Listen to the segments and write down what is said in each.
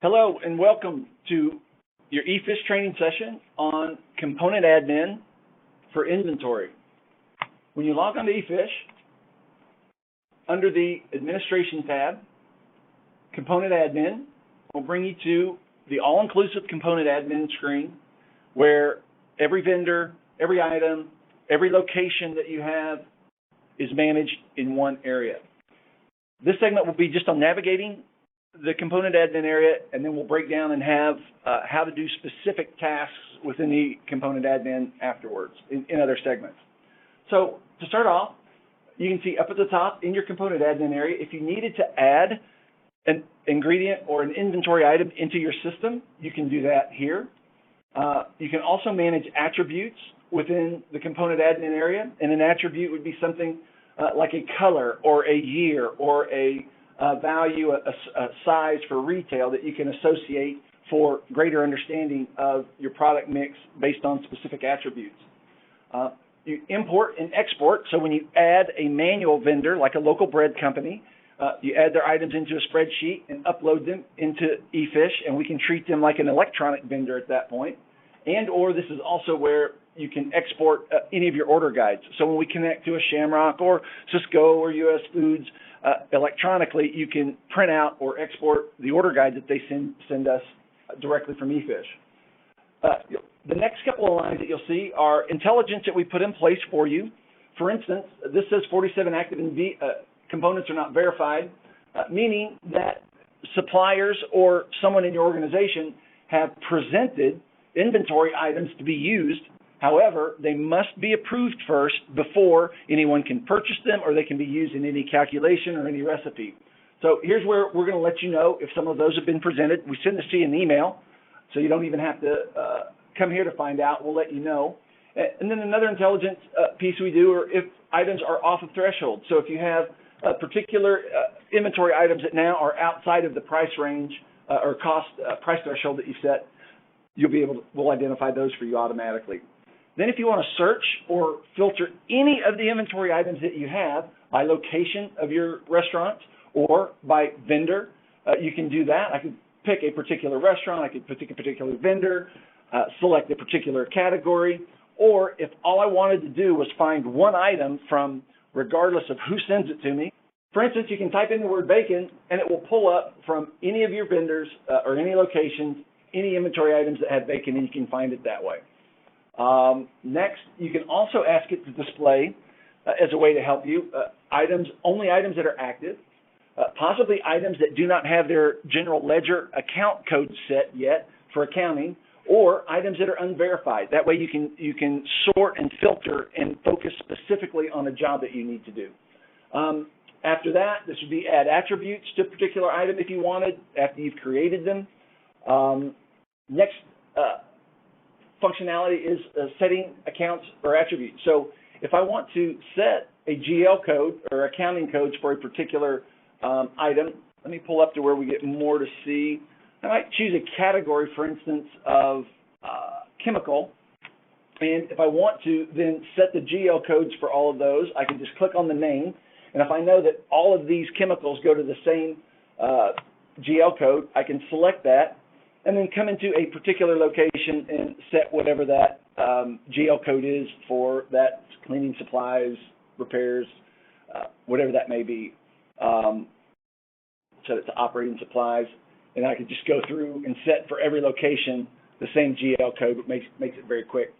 Hello and welcome to your eFish training session on component admin for inventory. When you log on to eFish, under the administration tab, component admin will bring you to the all-inclusive component admin screen where every vendor, every item, every location that you have is managed in one area. This segment will be just on navigating the component admin area, and then we'll break down and have how to do specific tasks within the component admin afterwards in other segments. So to start off, you can see up at the top in your component admin area, if you needed to add an ingredient or an inventory item into your system, you can do that here. You can also manage attributes within the component admin area, and an attribute would be something like a color or a year or a value, a size for retail that you can associate for greater understanding of your product mix based on specific attributes. You import and export, so when you add a manual vendor like a local bread company, you add their items into a spreadsheet and upload them into eFish, and we can treat them like an electronic vendor at that point. And or this is also where you can export any of your order guides. So when we connect to a Shamrock or Cisco or US Foods, electronically, you can print out or export the order guide that they send us directly from eFish. The next couple of lines that you'll see are intelligence that we put in place for you. For instance, this says 47 active components are not verified, meaning that suppliers or someone in your organization have presented inventory items to be used. However, they must be approved first before anyone can purchase them or they can be used in any calculation or any recipe. So here's where we're going to let you know if some of those have been presented. We send this to you in email, so you don't even have to come here to find out. We'll let you know. And then another intelligence piece we do are if items are off of threshold. So if you have particular inventory items that now are outside of the price range or cost price threshold that you set, we'll identify those for you automatically. Then if you want to search or filter any of the inventory items that you have by location of your restaurant or by vendor, you can do that. I could pick a particular restaurant, I could pick a particular vendor, select a particular category, or if all I wanted to do was find one item from regardless of who sends it to me. For instance, you can type in the word bacon and it will pull up from any of your vendors or any locations, any inventory items that have bacon, and you can find it that way. Next, you can also ask it to display as a way to help you only items that are active, possibly items that do not have their general ledger account code set yet for accounting, or items that are unverified. That way you can sort and filter and focus specifically on a job that you need to do. After that, this would be add attributes to a particular item if you wanted after you've created them. Next functionality is setting accounts or attributes. So if I want to set a GL code or accounting codes for a particular item, let me pull up to where we get more to see. I might choose a category, for instance, of chemical. And if I want to then set the GL codes for all of those, I can just click on the name. And if I know that all of these chemicals go to the same GL code, I can select that and then come into a particular location and set whatever that GL code is for that cleaning supplies, repairs, whatever that may be. Set it to operating supplies, and I could just go through and set for every location the same GL code, which makes it very quick.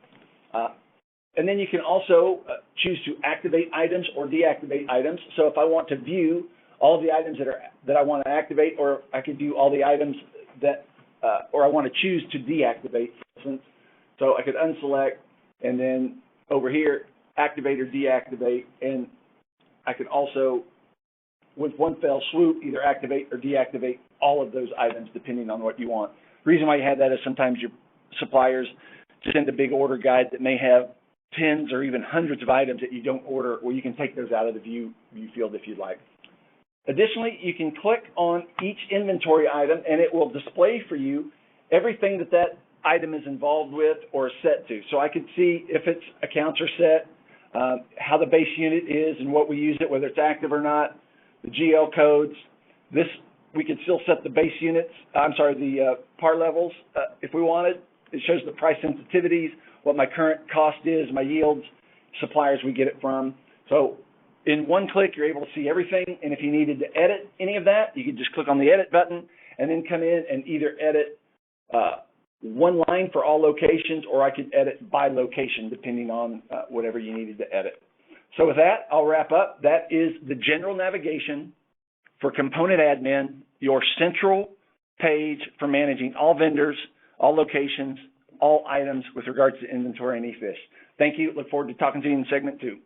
And then you can also choose to activate items or deactivate items. So if I want to view all of the items that I want to activate, or I could view all the items that or I want to choose to deactivate, for instance. So I could unselect and then over here activate or deactivate, and I could also with one fell swoop either activate or deactivate all of those items depending on what you want. The reason why you have that is sometimes your suppliers send a big order guide that may have tens or even hundreds of items that you don't order, or you can take those out of the view field if you'd like. Additionally, you can click on each inventory item and it will display for you everything that item is involved with or is set to. So I can see if its accounts are set, how the base unit is and what we use it, whether it's active or not, the GL codes. This we could still set the base units, the par levels if we wanted. It shows the price sensitivities, what my current cost is, my yields, suppliers we get it from. So in one click, you're able to see everything, and if you needed to edit any of that, you could just click on the edit button and then come in and either edit one line for all locations, or I could edit by location depending on whatever you needed to edit. So with that, I'll wrap up. That is the general navigation for Component Admin, your central page for managing all vendors, all locations, all items with regards to inventory and eFish. Thank you. Look forward to talking to you in segment 2.